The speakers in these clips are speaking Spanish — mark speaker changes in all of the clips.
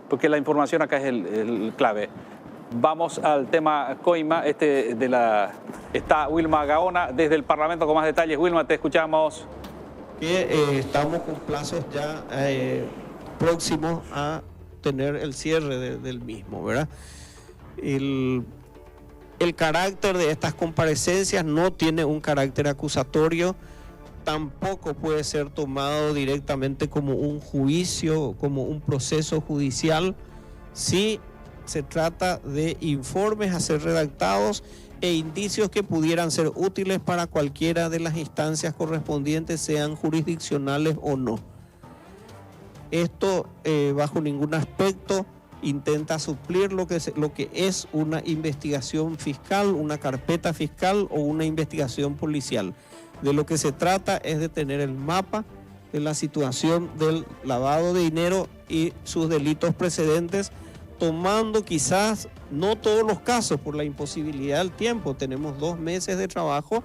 Speaker 1: porque la información acá es el clave. Vamos al tema coima, está Wilma Gaona desde el Parlamento con más detalles. Wilma, te escuchamos.
Speaker 2: Estamos con plazos ya próximos a tener el cierre del mismo, ¿verdad? El carácter de estas comparecencias no tiene un carácter acusatorio, tampoco puede ser tomado directamente como un juicio, como un proceso judicial. Sí se trata de informes a ser redactados e indicios que pudieran ser útiles para cualquiera de las instancias correspondientes, sean jurisdiccionales o no. Esto bajo ningún aspecto intenta suplir lo que es una investigación fiscal, una carpeta fiscal o una investigación policial. De lo que se trata es de tener el mapa de la situación del lavado de dinero y sus delitos precedentes, tomando quizás no todos los casos por la imposibilidad del tiempo. Tenemos 2 meses de trabajo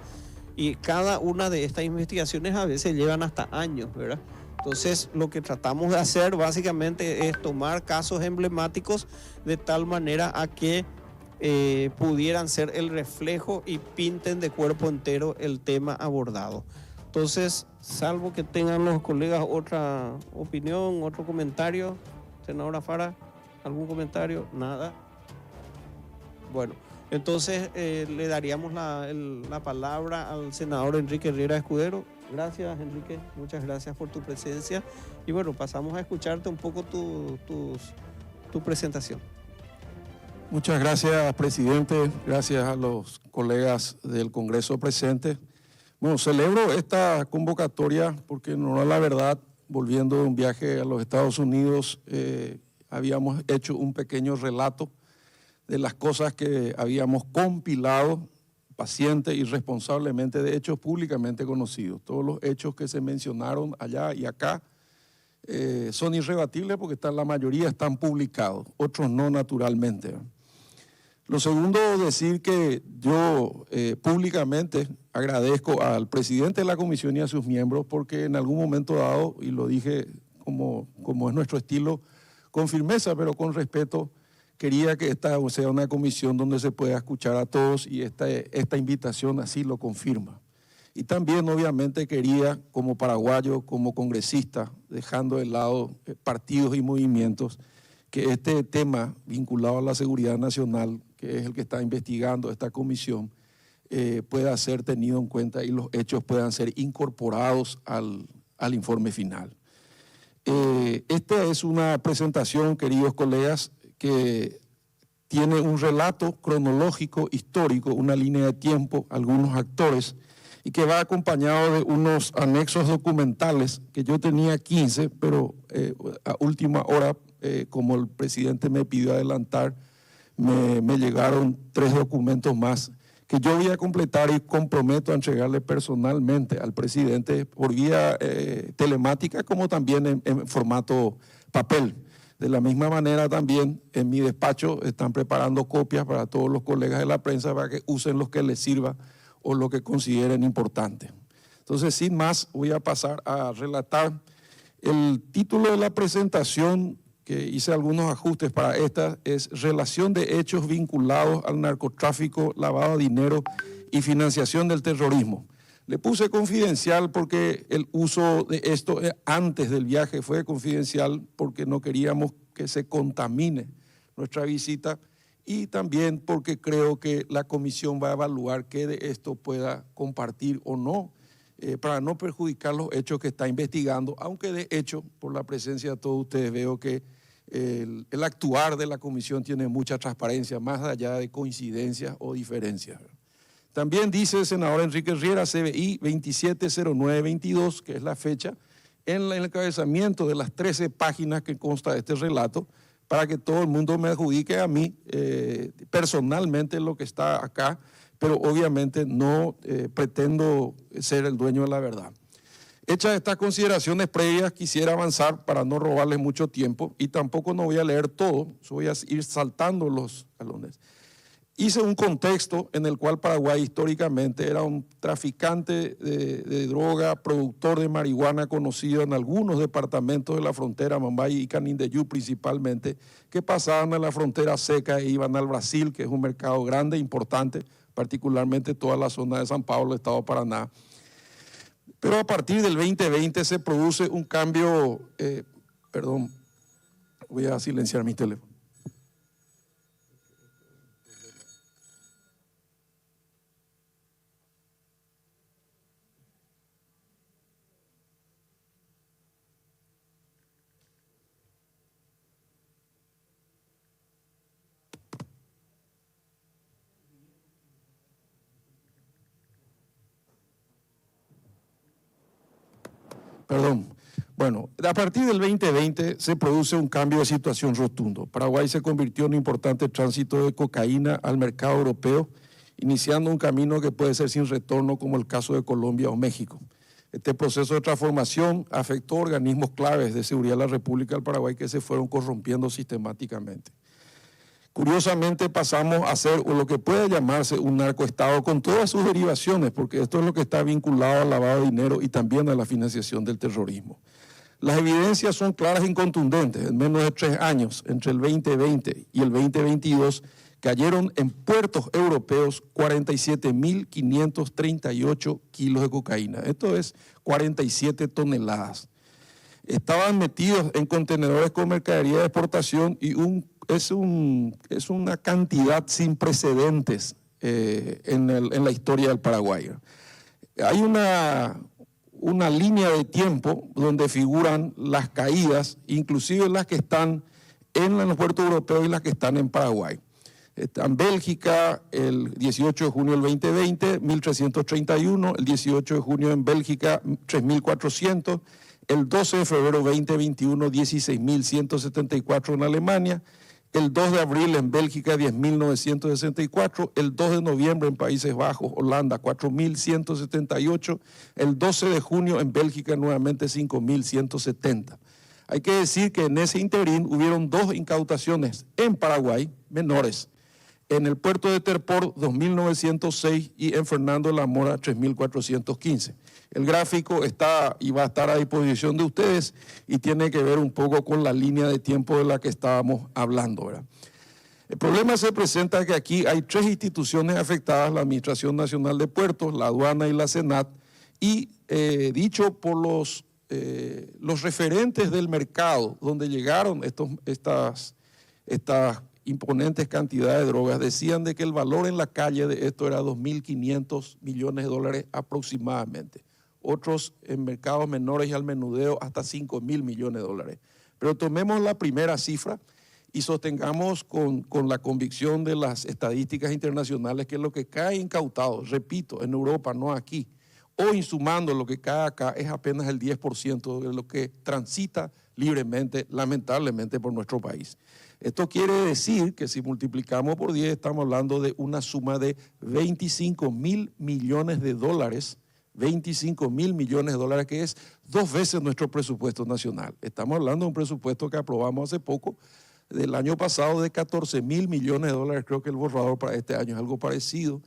Speaker 2: y cada una de estas investigaciones a veces llevan hasta años, ¿verdad? Entonces, lo que tratamos de hacer básicamente es tomar casos emblemáticos de tal manera a que pudieran ser el reflejo y pinten de cuerpo entero el tema abordado. Entonces, salvo que tengan los colegas otra opinión, otro comentario, senadora Fara, ¿algún comentario? Nada. Bueno, entonces le daríamos la palabra al senador Enrique Riera Escudero. Gracias, Enrique, muchas gracias por tu presencia. Y bueno, pasamos a escucharte un poco tu presentación.
Speaker 3: Muchas gracias, presidente. Gracias a los colegas del Congreso presentes. Bueno, celebro esta convocatoria porque, no, la verdad, volviendo de un viaje a los Estados Unidos, habíamos hecho un pequeño relato de las cosas que habíamos compilado paciente y responsablemente de hechos públicamente conocidos. Todos los hechos que se mencionaron allá y acá son irrebatibles porque la mayoría están publicados, otros no naturalmente. Lo segundo, decir que yo públicamente agradezco al presidente de la comisión y a sus miembros porque en algún momento dado, y lo dije como es nuestro estilo, con firmeza pero con respeto, quería que esta sea una comisión donde se pueda escuchar a todos y esta invitación así lo confirma. Y también obviamente quería, como paraguayo, como congresista, dejando de lado partidos y movimientos, que este tema vinculado a la seguridad nacional, que es el que está investigando esta comisión, pueda ser tenido en cuenta y los hechos puedan ser incorporados al informe final. Esta es una presentación, queridos colegas, que tiene un relato cronológico, histórico, una línea de tiempo, algunos actores, y que va acompañado de unos anexos documentales, que yo tenía 15, pero a última hora, como el presidente me pidió adelantar, me llegaron 3 documentos más, que yo voy a completar y comprometo a entregarle personalmente al presidente por vía telemática, como también en formato papel. De la misma manera también en mi despacho están preparando copias para todos los colegas de la prensa para que usen los que les sirva o lo que consideren importante. Entonces, sin más, voy a pasar a relatar el título de la presentación, que hice algunos ajustes para esta, es Relación de hechos vinculados al narcotráfico, lavado de dinero y financiación del terrorismo. Le puse confidencial porque el uso de esto antes del viaje fue confidencial porque no queríamos que se contamine nuestra visita y también porque creo que la comisión va a evaluar qué de esto pueda compartir o no para no perjudicar los hechos que está investigando, aunque de hecho, por la presencia de todos ustedes, veo que el actuar de la comisión tiene mucha transparencia, más allá de coincidencias o diferencias. También dice el senador Enrique Riera, CBI 270922, que es la fecha, en el encabezamiento de las 13 páginas que consta de este relato, para que todo el mundo me adjudique a mí personalmente lo que está acá, pero obviamente no pretendo ser el dueño de la verdad. Hechas estas consideraciones previas, quisiera avanzar para no robarles mucho tiempo y tampoco no voy a leer todo, voy a ir saltando los talones. hice un contexto en el cual Paraguay históricamente era un traficante de droga, productor de marihuana conocido en algunos departamentos de la frontera, Mambay y Canindeyú principalmente, que pasaban a la frontera seca e iban al Brasil, que es un mercado grande, importante, particularmente toda la zona de San Pablo, Estado de Paraná. Pero a partir del 2020 se produce un cambio, perdón, voy a silenciar mi teléfono. Perdón. Bueno, a partir del 2020 se produce un cambio de situación rotundo. Paraguay se convirtió en un importante tránsito de cocaína al mercado europeo, iniciando un camino que puede ser sin retorno, como el caso de Colombia o México. Este proceso de transformación afectó organismos claves de seguridad de la República del Paraguay que se fueron corrompiendo sistemáticamente. Curiosamente pasamos a ser lo que puede llamarse un narcoestado con todas sus derivaciones, porque esto es lo que está vinculado al lavado de dinero y también a la financiación del terrorismo. Las evidencias son claras y contundentes. En menos de 3 años, entre el 2020 y el 2022, cayeron en puertos europeos 47.538 kilos de cocaína. Esto es 47 toneladas. Estaban metidos en contenedores con mercadería de exportación y es una cantidad sin precedentes en la historia del Paraguay. Hay una línea de tiempo donde figuran las caídas, inclusive las que están en los puertos europeos y las que están en Paraguay. Está en Bélgica el 18 de junio del 2020, 1.331, el 18 de junio en Bélgica 3.400, el 12 de febrero 2021 16.174 en Alemania, el 2 de abril en Bélgica 10.964, el 2 de noviembre en Países Bajos, Holanda 4.178, el 12 de junio en Bélgica nuevamente 5.170. Hay que decir que en ese interín hubieron 2 incautaciones en Paraguay menores, en el puerto de Terpor 2.906 y en Fernando de la Mora 3.415. El gráfico está y va a estar a disposición de ustedes y tiene que ver un poco con la línea de tiempo de la que estábamos hablando, ¿verdad? El problema se presenta que aquí hay 3 instituciones afectadas, la Administración Nacional de Puertos, la Aduana y la SENAT, y dicho por los referentes del mercado, donde llegaron estas imponentes cantidades de drogas, decían de que el valor en la calle de esto era 2.500 millones de dólares aproximadamente. Otros en mercados menores y al menudeo hasta 5.000 millones de dólares. Pero tomemos la primera cifra y sostengamos con la convicción de las estadísticas internacionales que lo que cae incautado, repito, en Europa, no aquí, o insumando lo que cae acá, es apenas el 10% de lo que transita libremente, lamentablemente, por nuestro país. Esto quiere decir que si multiplicamos por 10, estamos hablando de una suma de 25.000 millones de dólares, 25.000 millones de dólares, que es 2 veces nuestro presupuesto nacional. Estamos hablando de un presupuesto que aprobamos hace poco, del año pasado, de 14.000 millones de dólares. Creo que el borrador para este año es algo parecido.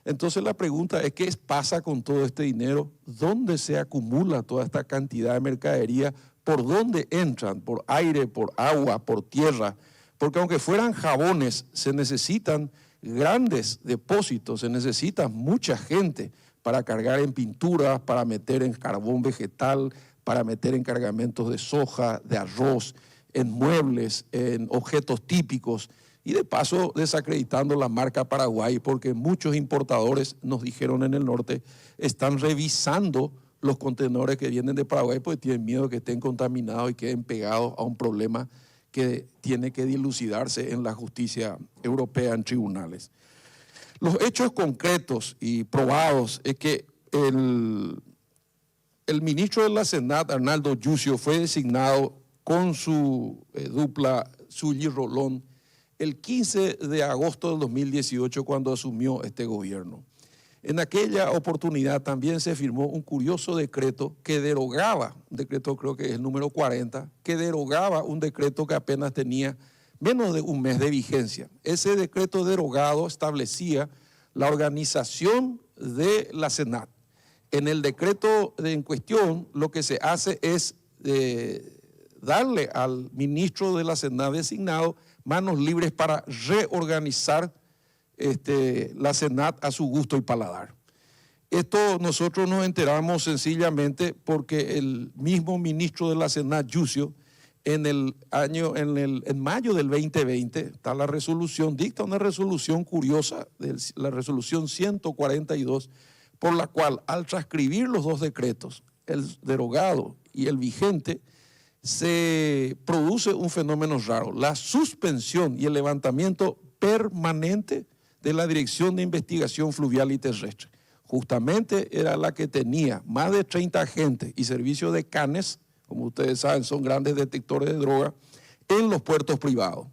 Speaker 3: Entonces la pregunta es, ¿qué pasa con todo este dinero? ¿Dónde se acumula toda esta cantidad de mercadería? ¿Por dónde entran? ¿Por aire, por agua, por tierra? Porque aunque fueran jabones, se necesitan grandes depósitos, se necesita mucha gente para cargar en pinturas, para meter en carbón vegetal, para meter en cargamentos de soja, de arroz, en muebles, en objetos típicos, y de paso desacreditando la marca Paraguay, porque muchos importadores, nos dijeron en el norte, están revisando los contenedores que vienen de Paraguay porque tienen miedo que estén contaminados y queden pegados a un problema que tiene que dilucidarse en la justicia europea, en tribunales. Los hechos concretos y probados es que el ministro de la SENAT, Arnaldo Yucio, fue designado con su dupla Sully Rolón el 15 de agosto del 2018 cuando asumió este gobierno. En aquella oportunidad también se firmó un curioso decreto que derogaba, un decreto creo que es el número 40, que derogaba un decreto que apenas tenía menos de un mes de vigencia. Ese decreto derogado establecía la organización de la Senat. En el decreto en cuestión, lo que se hace es darle al ministro de la Senat designado manos libres para reorganizar la Senat a su gusto y paladar. Esto nosotros nos enteramos sencillamente porque el mismo ministro de la Senat, Yucio, en mayo del 2020, está la resolución, dicta una resolución curiosa, la resolución 142, por la cual al transcribir los dos decretos, el derogado y el vigente, se produce un fenómeno raro, la suspensión y el levantamiento permanente de la Dirección de Investigación Fluvial y Terrestre. Justamente era la que tenía más de 30 agentes y servicios de canes, como ustedes saben, son grandes detectores de droga, en los puertos privados.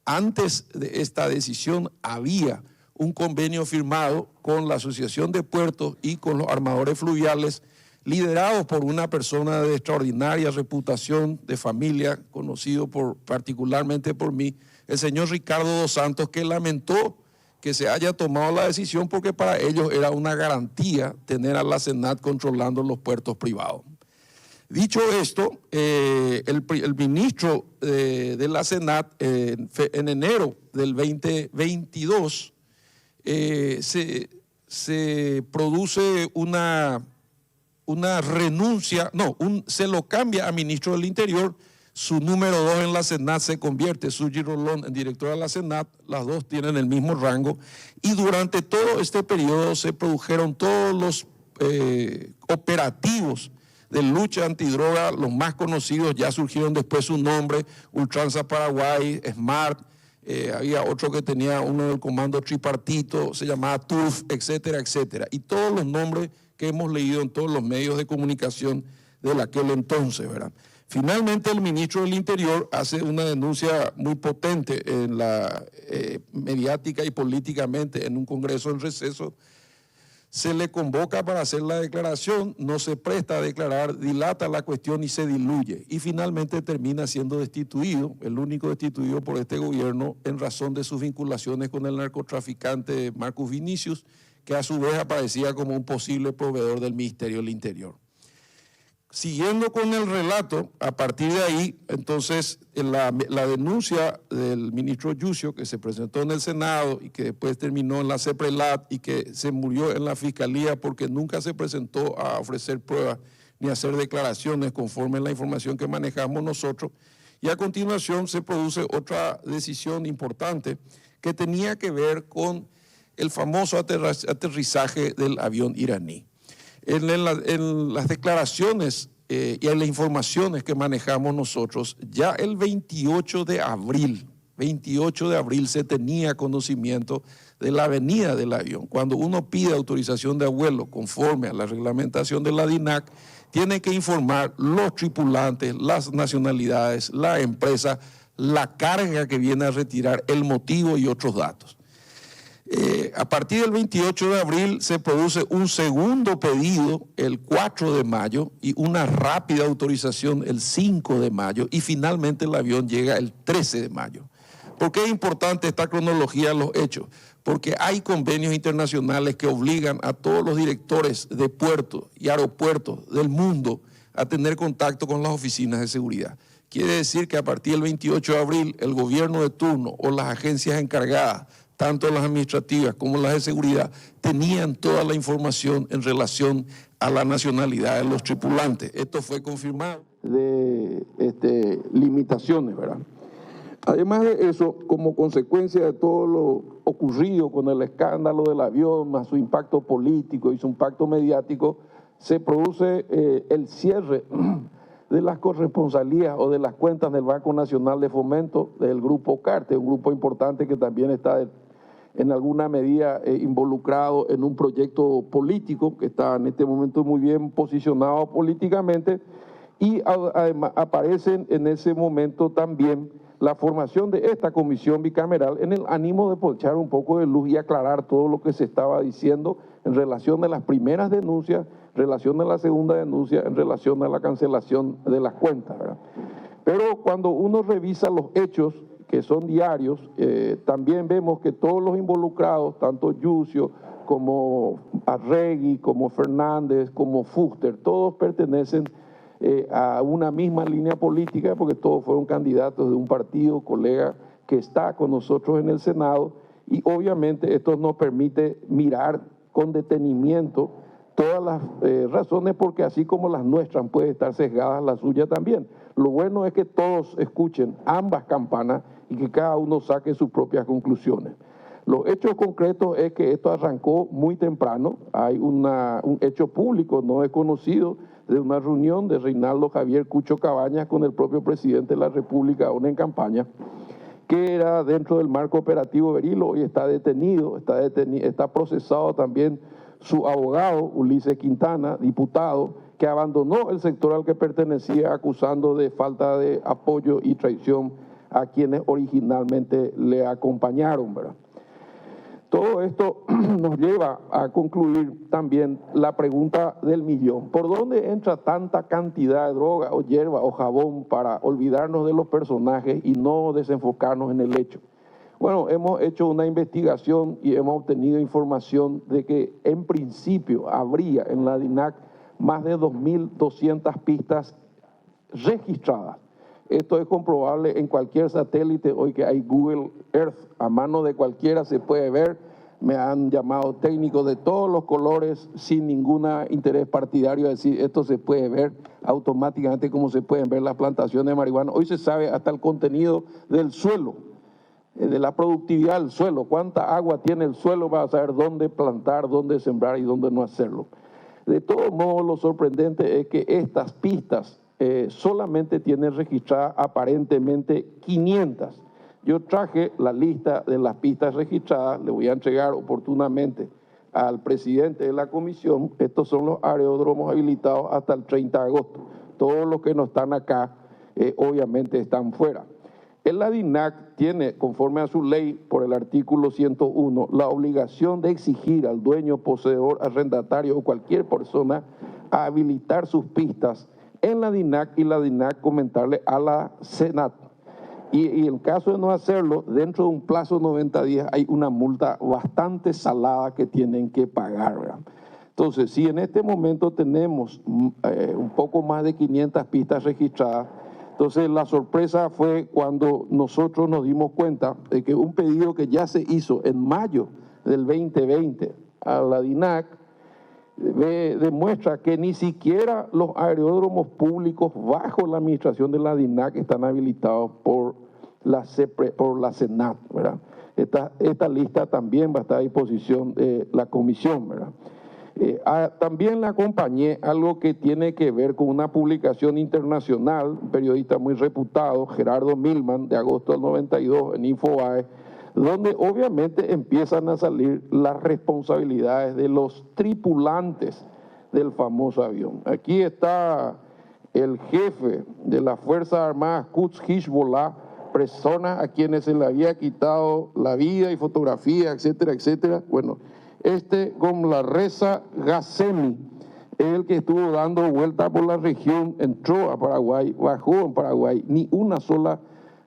Speaker 3: Antes de esta decisión había un convenio firmado con la Asociación de Puertos y con los armadores fluviales, liderados por una persona de extraordinaria reputación de familia, conocido particularmente por mí, el señor Ricardo dos Santos, que lamentó que se haya tomado la decisión porque para ellos era una garantía tener a la Senat controlando los puertos privados. Dicho esto, el ministro de la Senat en enero del 2022 se produce una renuncia, se lo cambia a ministro del Interior. Su número 2 en la Senat se convierte, Suji Rolón, en directora de la Senat. Las dos tienen el mismo rango. Y durante todo este periodo se produjeron todos los operativos de lucha antidroga, los más conocidos, ya surgieron después su nombre, Ultranza Paraguay, SMART, había otro que tenía uno del comando tripartito, se llamaba TUF, etcétera, etcétera. Y todos los nombres que hemos leído en todos los medios de comunicación de aquel entonces, ¿verdad? Finalmente, el ministro del Interior hace una denuncia muy potente en mediática y políticamente en un congreso en receso. Se le convoca para hacer la declaración, no se presta a declarar, dilata la cuestión y se diluye. Y finalmente termina siendo destituido, el único destituido por este gobierno, en razón de sus vinculaciones con el narcotraficante Marcus Vinicius, que a su vez aparecía como un posible proveedor del Ministerio del Interior. Siguiendo con el relato, a partir de ahí, entonces, la denuncia del ministro Yucio, que se presentó en el Senado y que después terminó en la CEPRELAT y que se murió en la Fiscalía porque nunca se presentó a ofrecer pruebas ni a hacer declaraciones conforme a la información que manejamos nosotros. Y a continuación se produce otra decisión importante que tenía que ver con el famoso aterrizaje del avión iraní. En las declaraciones y en las informaciones que manejamos nosotros, ya el 28 de abril se tenía conocimiento de la venida del avión. Cuando uno pide autorización de vuelo conforme a la reglamentación de la DINAC, tiene que informar los tripulantes, las nacionalidades, la empresa, la carga que viene a retirar, el motivo y otros datos. A partir del 28 de abril se produce un segundo pedido el 4 de mayo y una rápida autorización el 5 de mayo y finalmente el avión llega el 13 de mayo. ¿Por qué es importante esta cronología de los hechos? Porque hay convenios internacionales que obligan a todos los directores de puertos y aeropuertos del mundo a tener contacto con las oficinas de seguridad. Quiere decir que a partir del 28 de abril el gobierno de turno o las agencias encargadas, tanto las administrativas como las de seguridad, tenían toda la información en relación a la nacionalidad de los tripulantes. Esto fue confirmado de limitaciones, ¿verdad? Además de eso, como consecuencia de todo lo ocurrido con el escándalo del avión, más su impacto político y su impacto mediático, se produce el cierre de las corresponsalías o de las cuentas del Banco Nacional de Fomento del Grupo Carte, un grupo importante que también está en alguna medida involucrado en un proyecto político que está en este momento muy bien posicionado políticamente, y además aparecen en ese momento también la formación de esta comisión bicameral en el ánimo de echar un poco de luz y aclarar todo lo que se estaba diciendo en relación a las primeras denuncias, en relación a la segunda denuncia, en relación a la cancelación de las cuentas, ¿verdad? Pero cuando uno revisa los hechos que son diarios, también vemos que todos los involucrados, tanto Yucio como Arregui, como Fernández, como Fuster, todos pertenecen a una misma línea política porque todos fueron candidatos de un partido, colega, que está con nosotros en el Senado, y obviamente esto nos permite mirar con detenimiento todas las razones, porque así como las nuestras pueden estar sesgadas, las suyas también. Lo bueno es que todos escuchen ambas campanas y que cada uno saque sus propias conclusiones. Los hechos concretos es que esto arrancó muy temprano. Hay un hecho público no desconocido de una reunión de Reinaldo Javier Cucho Cabañas con el propio presidente de la República, aún en campaña, que era dentro del marco operativo Berilo. Hoy está detenido, está procesado también su abogado, Ulises Quintana, diputado, que abandonó el sector al que pertenecía acusando de falta de apoyo y traición a quienes originalmente le acompañaron, ¿verdad? Todo esto nos lleva a concluir también la pregunta del millón. ¿Por dónde entra tanta cantidad de droga o hierba o jabón para olvidarnos de los personajes y no desenfocarnos en el hecho? Bueno, hemos hecho una investigación y hemos obtenido información de que en principio habría en la DINAC más de 2.200 pistas registradas. Esto es comprobable en cualquier satélite. Hoy que hay Google Earth, a mano de cualquiera se puede ver. Me han llamado técnicos de todos los colores sin ningún interés partidario a decir esto se puede ver automáticamente como se pueden ver las plantaciones de marihuana. Hoy se sabe hasta el contenido del suelo, de la productividad del suelo, cuánta agua tiene el suelo para saber dónde plantar, dónde sembrar y dónde no hacerlo. De todos modos, lo sorprendente es que estas pistas solamente tienen registradas aparentemente 500. Yo traje la lista de las pistas registradas, le voy a entregar oportunamente al presidente de la comisión. Estos son los aeródromos habilitados hasta el 30 de agosto. Todos los que no están acá, obviamente están fuera. La DINAC tiene, conforme a su ley, por el artículo 101, la obligación de exigir al dueño, poseedor, arrendatario o cualquier persona a habilitar sus pistas en la DINAC y la DINAC comentarle a la SENAT. Y en caso de no hacerlo, dentro de un plazo de 90 días hay una multa bastante salada que tienen que pagar, ¿verdad? Entonces, si en este momento tenemos un poco más de 500 pistas registradas, entonces la sorpresa fue cuando nosotros nos dimos cuenta de que un pedido que ya se hizo en mayo del 2020 a la DINAC demuestra que ni siquiera los aeródromos públicos bajo la administración de la DINAC están habilitados por la SENAT, ¿verdad? Esta lista también va a estar a disposición de la comisión, ¿verdad? También le acompañé algo que tiene que ver con una publicación internacional, un periodista muy reputado, Gerardo Milman, de agosto del 92 en Infobae, donde obviamente empiezan a salir las responsabilidades de los tripulantes del famoso avión. Aquí está el jefe de las Fuerzas Armadas, Quds Hezbollah, personas a quienes se le había quitado la vida y fotografía, etcétera, etcétera. Bueno, Gomlarreza Ghasemi es el que estuvo dando vueltas por la región, entró a Paraguay, bajó en Paraguay, ni una sola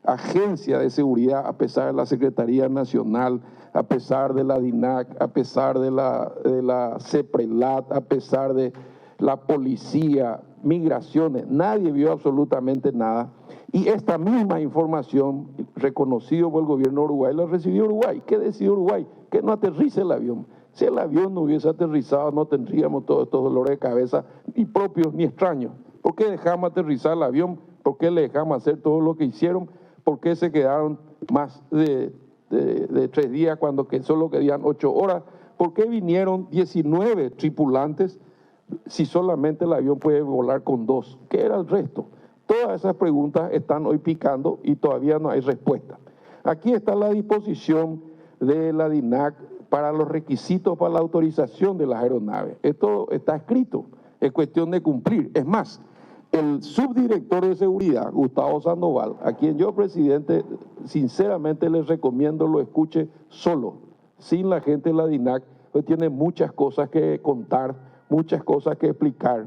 Speaker 3: agencia de seguridad, a pesar de la Secretaría Nacional, a pesar de la DINAC, a pesar de la CEPRELAT, a pesar de la policía, migraciones, nadie vio absolutamente nada. Y esta misma información, reconocido por el gobierno de Uruguay, la recibió Uruguay. ¿Qué decidió Uruguay? Que no aterrice el avión. Si el avión no hubiese aterrizado, no tendríamos todos estos dolores de cabeza, ni propios ni extraños. ¿Por qué dejamos aterrizar el avión? ¿Por qué le dejamos hacer todo lo que hicieron? ¿Por qué se quedaron más de 3 días cuando que solo querían 8 horas? ¿Por qué vinieron 19 tripulantes si solamente el avión puede volar con 2? ¿Qué era el resto? Todas esas preguntas están hoy picando y todavía no hay respuesta. Aquí está la disposición de la DINAC para los requisitos para la autorización de las aeronaves. Esto está escrito, es cuestión de cumplir. Es más, el subdirector de seguridad, Gustavo Sandoval, a quien yo, presidente, sinceramente les recomiendo lo escuche solo, sin la gente de la DINAC, pues tiene muchas cosas que contar, muchas cosas que explicar.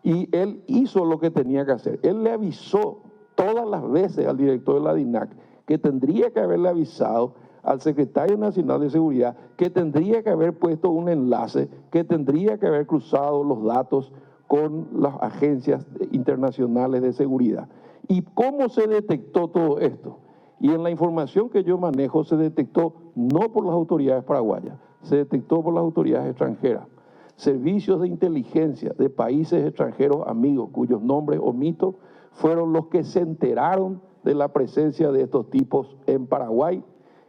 Speaker 3: Y él hizo lo que tenía que hacer. Él le avisó todas las veces al director de la DINAC
Speaker 4: que tendría que haberle avisado al Secretario Nacional de Seguridad, que tendría que haber puesto un enlace, que tendría que haber cruzado los datos con las agencias internacionales de seguridad. ¿Y cómo se detectó todo esto? Y en la información que yo manejo se detectó no por las autoridades paraguayas, se detectó por las autoridades extranjeras. Servicios de inteligencia de países extranjeros amigos, cuyos nombres omito, fueron los que se enteraron de la presencia de estos tipos en Paraguay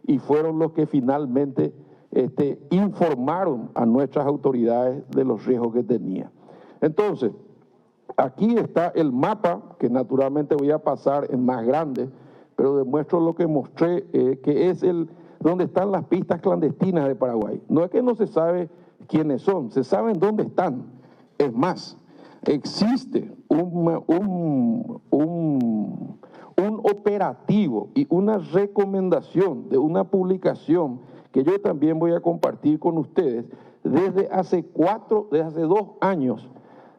Speaker 4: y fueron los que finalmente informaron a nuestras autoridades de los riesgos que tenía. Entonces, aquí está el mapa, que naturalmente voy a pasar en más grande, pero demuestro lo que mostré, que es donde están las pistas clandestinas de Paraguay. No es que no se sabe quiénes son, se saben dónde están. Es más, existe un operativo y una recomendación de una publicación que yo también voy a compartir con ustedes desde hace 2 años,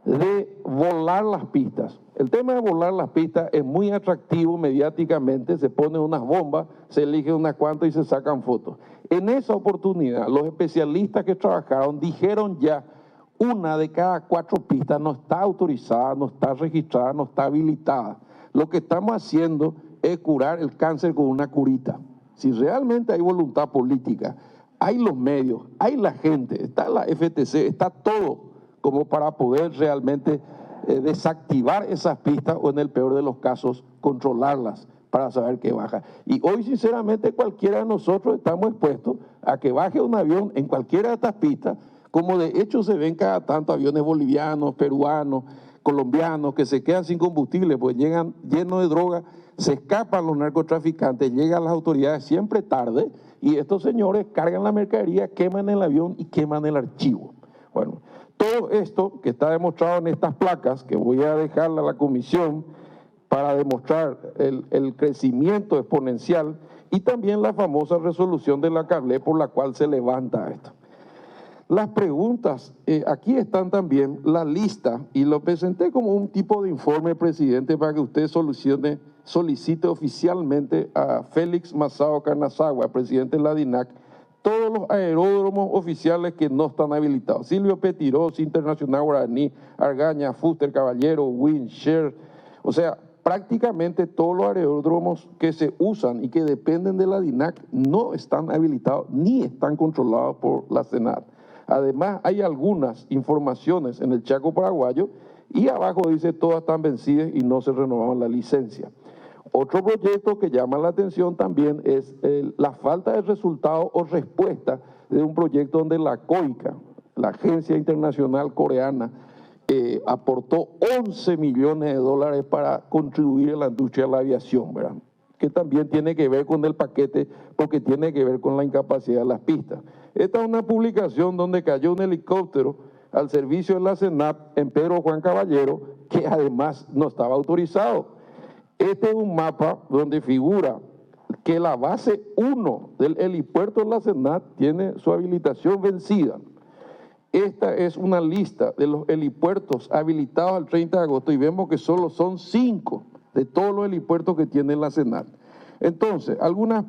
Speaker 4: de volar las pistas. El tema de volar las pistas es muy atractivo mediáticamente, se ponen unas bombas, se eligen unas cuantas y se sacan fotos. En esa oportunidad, los especialistas que trabajaron dijeron ya, 1 de cada 4 pistas no está autorizada, no está registrada, no está habilitada. Lo que estamos haciendo es curar el cáncer con una curita. Si realmente hay voluntad política, hay los medios, hay la gente, está la FTC, está todo como para poder realmente desactivar esas pistas o en el peor de los casos controlarlas para saber qué baja. Y hoy sinceramente cualquiera de nosotros estamos expuestos a que baje un avión en cualquiera de estas pistas, como de hecho se ven cada tanto aviones bolivianos, peruanos, colombianos que se quedan sin combustible, pues llegan llenos de droga, se escapan los narcotraficantes, llegan las autoridades siempre tarde y estos señores cargan la mercadería, queman el avión y queman el archivo. Bueno, todo esto que está demostrado en estas placas, que voy a dejarle a la comisión para demostrar el crecimiento exponencial y también la famosa resolución de la CARLE por la cual se levanta esto. Las preguntas, aquí están también la lista y lo presenté como un tipo de informe, presidente, para que usted solicite oficialmente a Félix Mazao Canazagua, presidente de la DINAC, todos los aeródromos oficiales que no están habilitados. Silvio Petiroz, Internacional Guaraní, Argaña, Fuster, Caballero, Win, Share, o sea, prácticamente todos los aeródromos que se usan y que dependen de la DINAC no están habilitados ni están controlados por la SENAT. Además, hay algunas informaciones en el Chaco paraguayo y abajo dice todas están vencidas y no se renovaban la licencia. Otro proyecto que llama la atención también es la falta de resultado o respuesta de un proyecto donde la COICA, la Agencia Internacional Coreana, aportó 11 millones de dólares para contribuir a la industria de la aviación, ¿verdad? Que también tiene que ver con el paquete porque tiene que ver con la incapacidad de las pistas. Esta es una publicación donde cayó un helicóptero al servicio de la SENAT en Pedro Juan Caballero, que además no estaba autorizado. Este es un mapa donde figura que la base 1 del helipuerto de la SENAT tiene su habilitación vencida. Esta es una lista de los helipuertos habilitados al 30 de agosto y vemos que solo son 5 de todos los helipuertos que tiene la SENAT. Entonces, algunas,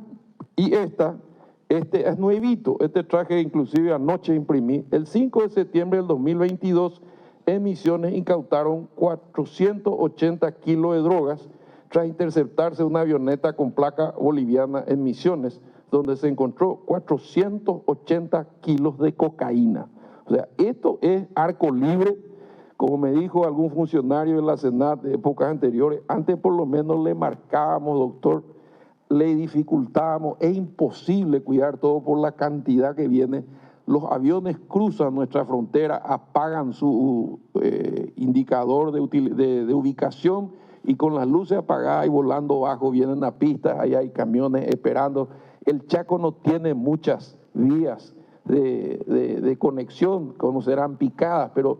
Speaker 4: y este es nuevito, este traje inclusive anoche imprimí, el 5 de septiembre del 2022, en Misiones incautaron 480 kilos de drogas tras interceptarse una avioneta con placa boliviana en Misiones, donde se encontró 480 kilos de cocaína. O sea, esto es arco libre, como me dijo algún funcionario de la SENAT de épocas anteriores, antes por lo menos le marcábamos, doctor, le dificultábamos, es imposible cuidar todo por la cantidad que viene. Los aviones cruzan nuestra frontera, apagan su indicador de ubicación y con las luces apagadas y volando bajo vienen a pistas, ahí hay camiones esperando. El Chaco no tiene muchas vías de conexión, como serán picadas, pero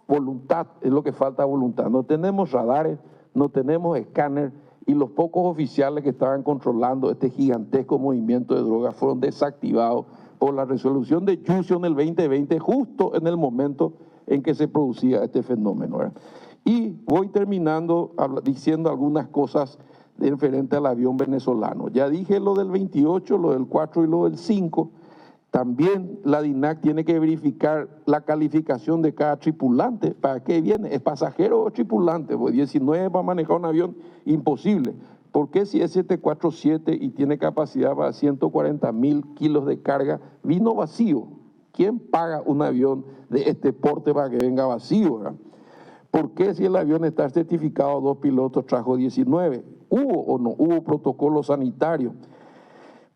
Speaker 4: voluntad es lo que falta, voluntad. No tenemos radares, no tenemos escáner y los pocos oficiales que estaban controlando este gigantesco movimiento de drogas fueron desactivados por la resolución de Yucio en el 2020, justo en el momento en que se producía este fenómeno, ¿verdad? Y voy terminando diciendo algunas cosas referente al avión venezolano. Ya dije lo del 28, lo del 4 y lo del 5. También la DINAC tiene que verificar la calificación de cada tripulante. ¿Para qué viene? ¿Es pasajero o tripulante? Pues 19 para manejar un avión, imposible. ¿Por qué si es 747 y tiene capacidad para 140.000 kilos de carga, vino vacío? ¿Quién paga un avión de este porte para que venga vacío, ¿verdad? ¿Por qué si el avión está certificado 2 pilotos trajo 19? ¿Hubo o no hubo protocolo sanitario?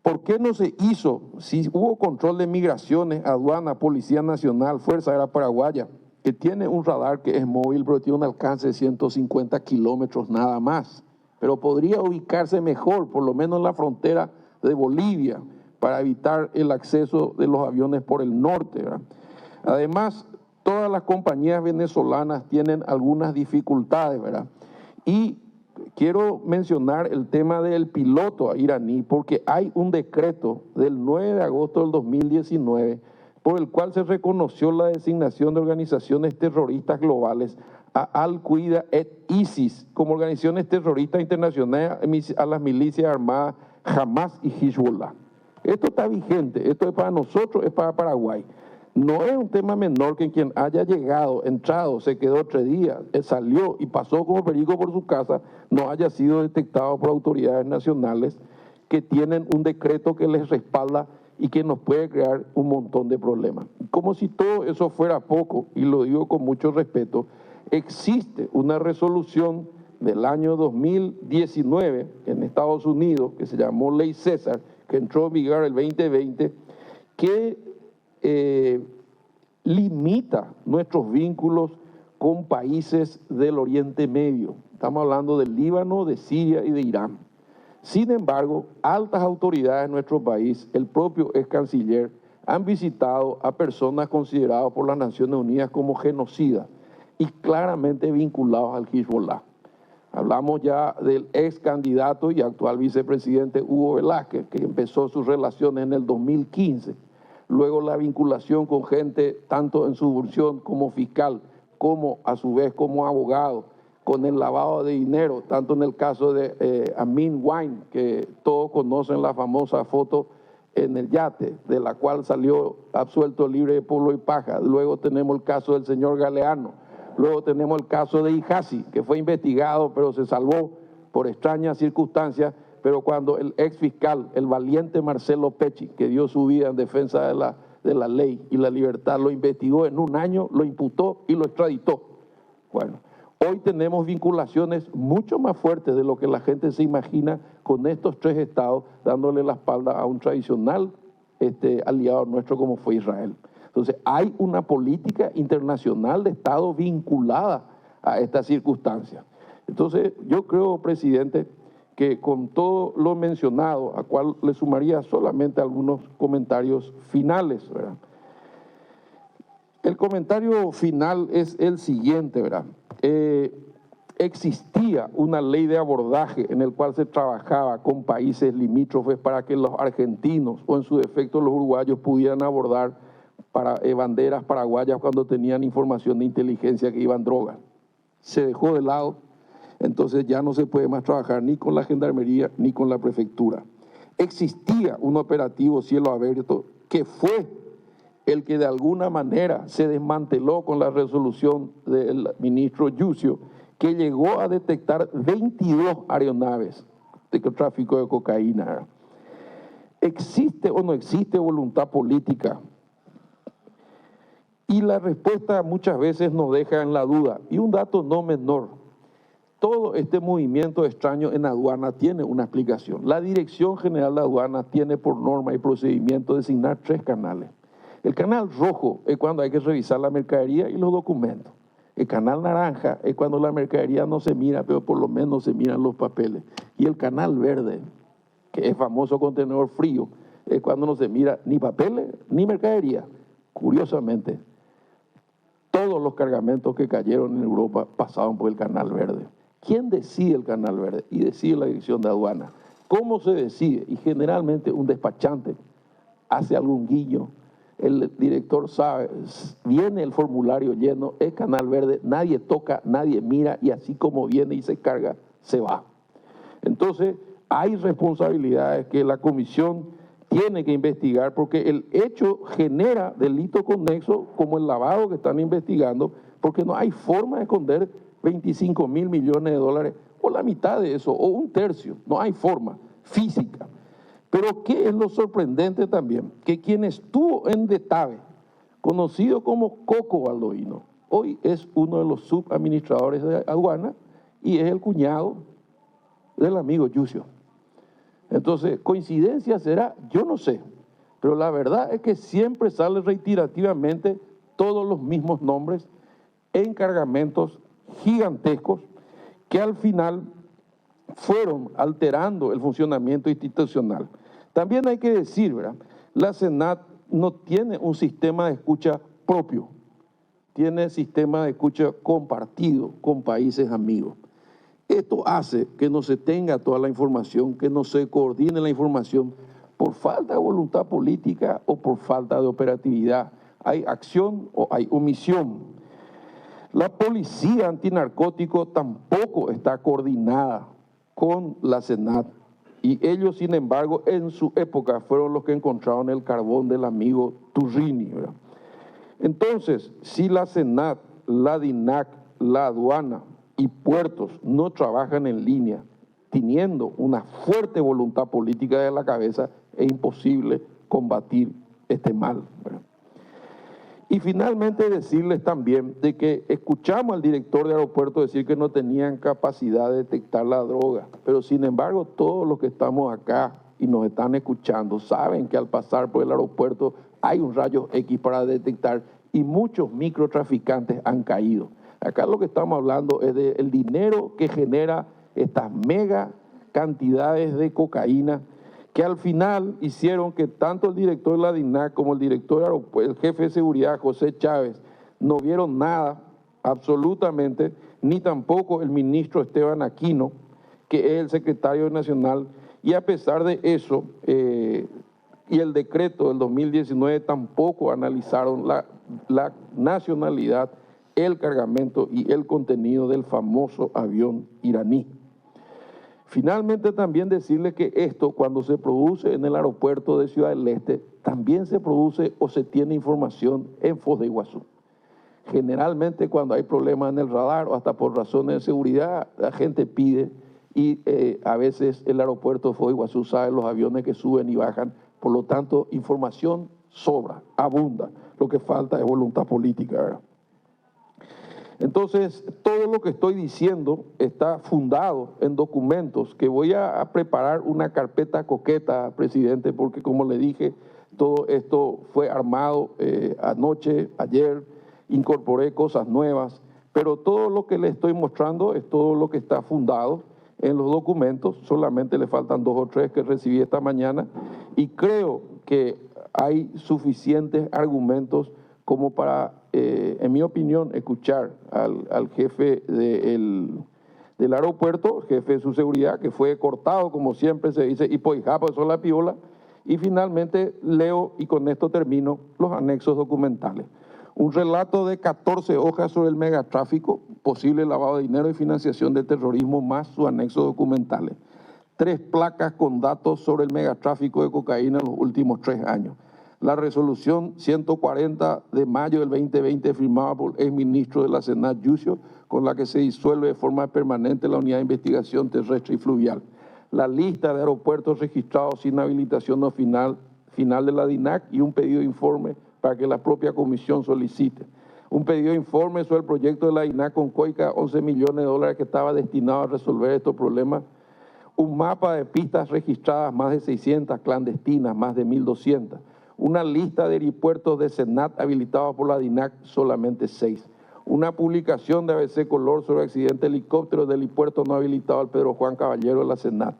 Speaker 4: ¿Por qué no se hizo? Si hubo control de migraciones, aduana, Policía Nacional, Fuerza Aérea Paraguaya, que tiene un radar que es móvil, pero tiene un alcance de 150 kilómetros nada más. Pero podría ubicarse mejor, por lo menos en la frontera de Bolivia, para evitar el acceso de los aviones por el norte, ¿verdad? Además, todas las compañías venezolanas tienen algunas dificultades, ¿verdad? Y quiero mencionar el tema del piloto iraní, porque hay un decreto del 9 de agosto del 2019 por el cual se reconoció la designación de organizaciones terroristas globales a Al-Qaeda et ISIS como organizaciones terroristas internacionales a las milicias armadas Hamas y Hezbollah. Esto está vigente, esto es para nosotros, es para Paraguay. No es un tema menor que quien haya llegado, entrado, se quedó 3 días, salió y pasó como perico por su casa, no haya sido detectado por autoridades nacionales que tienen un decreto que les respalda y que nos puede crear un montón de problemas. Como si todo eso fuera poco, y lo digo con mucho respeto, existe una resolución del año 2019 en Estados Unidos que se llamó Ley César, que entró en vigor el 2020, que limita nuestros vínculos con países del Oriente Medio. Estamos hablando del Líbano, de Siria y de Irán. Sin embargo, altas autoridades de nuestro país, el propio ex canciller, han visitado a personas consideradas por las Naciones Unidas como genocidas y claramente vinculados al Hezbollah. Hablamos ya del ex candidato y actual vicepresidente Hugo Velázquez, que empezó sus relaciones en el 2015. Luego la vinculación con gente tanto en su función como fiscal, como a su vez como abogado, con el lavado de dinero, tanto en el caso de Amin Wine, que todos conocen la famosa foto en el yate, de la cual salió absuelto libre de polvo y paja. Luego tenemos el caso del señor Galeano. Luego tenemos el caso de Ijasi, que fue investigado, pero se salvó por extrañas circunstancias, pero cuando el ex fiscal, el valiente Marcelo Pecci, que dio su vida en defensa de la ley y la libertad, lo investigó en 1 año, lo imputó y lo extraditó. Bueno, hoy tenemos vinculaciones mucho más fuertes de lo que la gente se imagina con estos 3 estados, dándole la espalda a un tradicional aliado nuestro como fue Israel. Entonces, hay una política internacional de Estado vinculada a estas circunstancias. Entonces, yo creo, presidente, que con todo lo mencionado, a cual le sumaría solamente algunos comentarios finales, ¿verdad? El comentario final es el siguiente, ¿verdad? Existía una ley de abordaje en el cual se trabajaba con países limítrofes para que los argentinos o en su defecto los uruguayos pudieran abordar banderas paraguayas cuando tenían información de inteligencia que iban drogas. Se dejó de lado, entonces ya no se puede más trabajar ni con la gendarmería ni con la prefectura. Existía un operativo cielo abierto que fue el que de alguna manera se desmanteló con la resolución del ministro Yucio, que llegó a detectar 22 aeronaves de tráfico de cocaína. ¿Existe o no existe voluntad política? Y la respuesta muchas veces nos deja en la duda. Y un dato no menor, todo este movimiento extraño en aduana tiene una explicación. La Dirección General de Aduana tiene por norma y procedimiento designar 3 canales. El canal rojo es cuando hay que revisar la mercadería y los documentos. El canal naranja es cuando la mercadería no se mira, pero por lo menos se miran los papeles. Y el canal verde, que es famoso contenedor frío, es cuando no se mira ni papeles ni mercadería. Curiosamente, todos los cargamentos que cayeron en Europa pasaban por el canal verde. ¿Quién decide el canal verde? Y decide la Dirección de Aduana. ¿Cómo se decide? Y generalmente un despachante hace algún guiño. El director sabe, viene el formulario lleno, es canal verde, nadie toca, nadie mira y así como viene y se carga, se va. Entonces, hay responsabilidades que la comisión tiene que investigar porque el hecho genera delito conexo como el lavado que están investigando, porque no hay forma de esconder 25.000 millones de dólares o la mitad de eso o un tercio, no hay forma física. Pero ¿qué es lo sorprendente también? Que quien estuvo en Detave, conocido como Coco Baldoino, hoy es uno de los subadministradores de aduana y es el cuñado del amigo Yucio. Entonces, ¿coincidencia será? Yo no sé, pero la verdad es que siempre sale reiterativamente todos los mismos nombres en cargamentos gigantescos que al final fueron alterando el funcionamiento institucional. También hay que decir, ¿verdad? La Senat no tiene un sistema de escucha propio, tiene sistema de escucha compartido con países amigos. Esto hace que no se tenga toda la información, que no se coordine la información por falta de voluntad política o por falta de operatividad. Hay acción o hay omisión. La policía antinarcótico tampoco está coordinada con la Senat y ellos, sin embargo, en su época fueron los que encontraron el carbón del amigo Turrini, ¿verdad? Entonces, si la Senat, la DINAC, la aduana y puertos no trabajan en línea, teniendo una fuerte voluntad política de la cabeza, es imposible combatir este mal, ¿verdad? Y finalmente decirles también de que escuchamos al director de aeropuerto decir que no tenían capacidad de detectar la droga, pero sin embargo todos los que estamos acá y nos están escuchando saben que al pasar por el aeropuerto hay un rayo X para detectar y muchos microtraficantes han caído. Acá lo que estamos hablando es del dinero que genera estas mega cantidades de cocaína que al final hicieron que tanto el director de la DINAC como el director del aeropuerto, el jefe de seguridad, José Chávez, no vieron nada, absolutamente, ni tampoco el ministro Esteban Aquino, que es el secretario nacional, y a pesar de eso, y el decreto del 2019 tampoco analizaron la nacionalidad, el cargamento y el contenido del famoso avión iraní. Finalmente también decirles que esto cuando se produce en el aeropuerto de Ciudad del Este, también se produce o se tiene información en Foz de Iguazú. Generalmente cuando hay problemas en el radar o hasta por razones de seguridad, la gente pide y a veces el aeropuerto de Foz de Iguazú sabe los aviones que suben y bajan, por lo tanto información sobra, abunda, lo que falta es voluntad política, ¿verdad? Entonces, todo lo que estoy diciendo está fundado en documentos que voy a preparar una carpeta coqueta, presidente, porque como le dije, todo esto fue armado anoche, ayer, incorporé cosas nuevas, pero todo lo que le estoy mostrando es todo lo que está fundado en los documentos, solamente le faltan 2 o 3 que recibí esta mañana, y creo que hay suficientes argumentos como para, en mi opinión, escuchar al jefe del aeropuerto, jefe de su seguridad, que fue cortado, como siempre se dice, y poijapa, eso es la piola, y finalmente leo, y con esto termino, los anexos documentales. Un relato de 14 hojas sobre el megatráfico, posible lavado de dinero y financiación del terrorismo, más sus anexos documentales. 3 placas con datos sobre el megatráfico de cocaína en los últimos 3 años. La resolución 140 de mayo del 2020 firmada por el exministro de la Senat, Yucio, con la que se disuelve de forma permanente la Unidad de Investigación Terrestre y Fluvial. La lista de aeropuertos registrados sin habilitación no final de la DINAC y un pedido de informe para que la propia comisión solicite. Un pedido de informe sobre el proyecto de la DINAC con COICA, 11 millones de dólares que estaba destinado a resolver estos problemas. Un mapa de pistas registradas, más de 600, clandestinas, más de 1.200. Una lista de aeropuertos de Senat habilitados por la DINAC, solamente 6. Una publicación de ABC Color sobre accidente de helicóptero del helipuerto no habilitado al Pedro Juan Caballero de la Senat.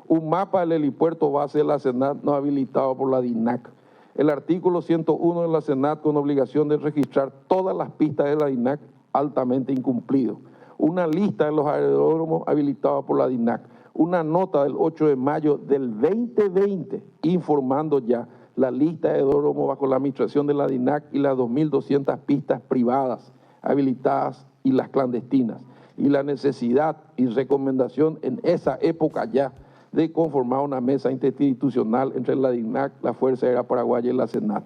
Speaker 4: Un mapa del helipuerto base de la Senat no habilitado por la DINAC. El artículo 101 de la Senat con obligación de registrar todas las pistas de la DINAC, altamente incumplido. Una lista de los aeródromos habilitados por la DINAC. Una nota del 8 de mayo del 2020 informando ya la lista de aeródromos bajo la administración de la DINAC y las 2.200 pistas privadas habilitadas y las clandestinas. y la necesidad y recomendación en esa época ya de conformar una mesa interinstitucional entre la DINAC, la Fuerza Aérea Paraguaya y la SENAT.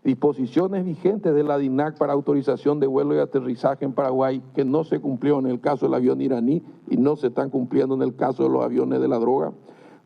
Speaker 4: Disposiciones vigentes de la DINAC para autorización de vuelo y aterrizaje en Paraguay que no se cumplió en el caso del avión iraní y no se están cumpliendo en el caso de los aviones de la droga.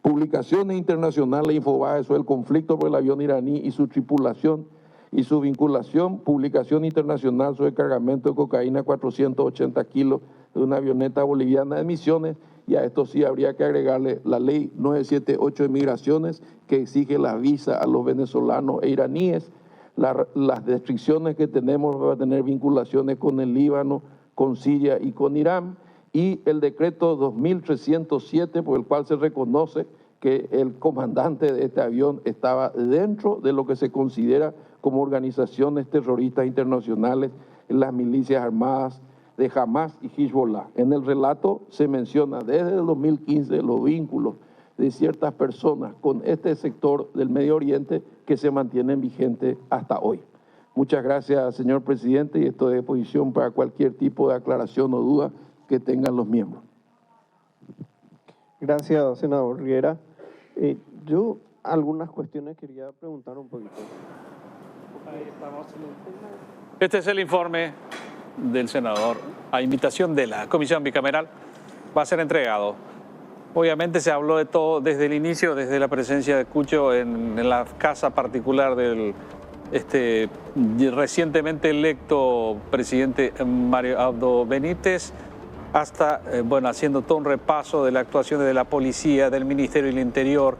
Speaker 4: Publicaciones internacionales de Infobae sobre el conflicto por el avión iraní y su tripulación y su vinculación. Publicación internacional sobre el cargamento de cocaína 480 kilos de una avioneta boliviana de Misiones. Y a esto sí habría que agregarle la ley 978 de migraciones que exige la visa a los venezolanos e iraníes, las restricciones que tenemos para tener vinculaciones con el Líbano, con Siria y con Irán, y el decreto 2307 por el cual se reconoce que el comandante de este avión estaba dentro de lo que se considera como organizaciones terroristas internacionales, las milicias armadas de Hamas y Hezbollah. En el relato se menciona desde el 2015 los vínculos de ciertas personas con este sector del Medio Oriente que se mantienen vigentes hasta hoy. Muchas gracias, señor presidente, y estoy a disposición para cualquier tipo de aclaración o duda que tengan los miembros.
Speaker 2: Gracias, senador Riera. Yo algunas cuestiones quería preguntar un poquito.
Speaker 1: Este es el informe del senador a invitación de la Comisión Bicameral. Va a ser entregado. Obviamente se habló de todo desde el inicio, desde la presencia de Cucho en la casa particular del recientemente electo presidente Mario Abdo Benítez, hasta, bueno, haciendo todo un repaso de la actuación de la policía, del Ministerio del Interior,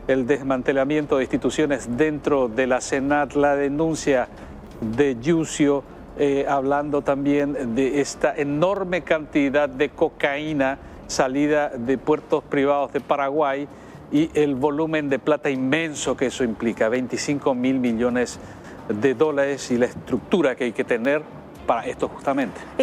Speaker 1: el desmantelamiento de instituciones dentro de la SENAT, la denuncia de Yucio, hablando también de esta enorme cantidad de cocaína salida de puertos privados de Paraguay y el volumen de plata inmenso que eso implica, 25.000 millones de dólares y la estructura que hay que tener para esto justamente.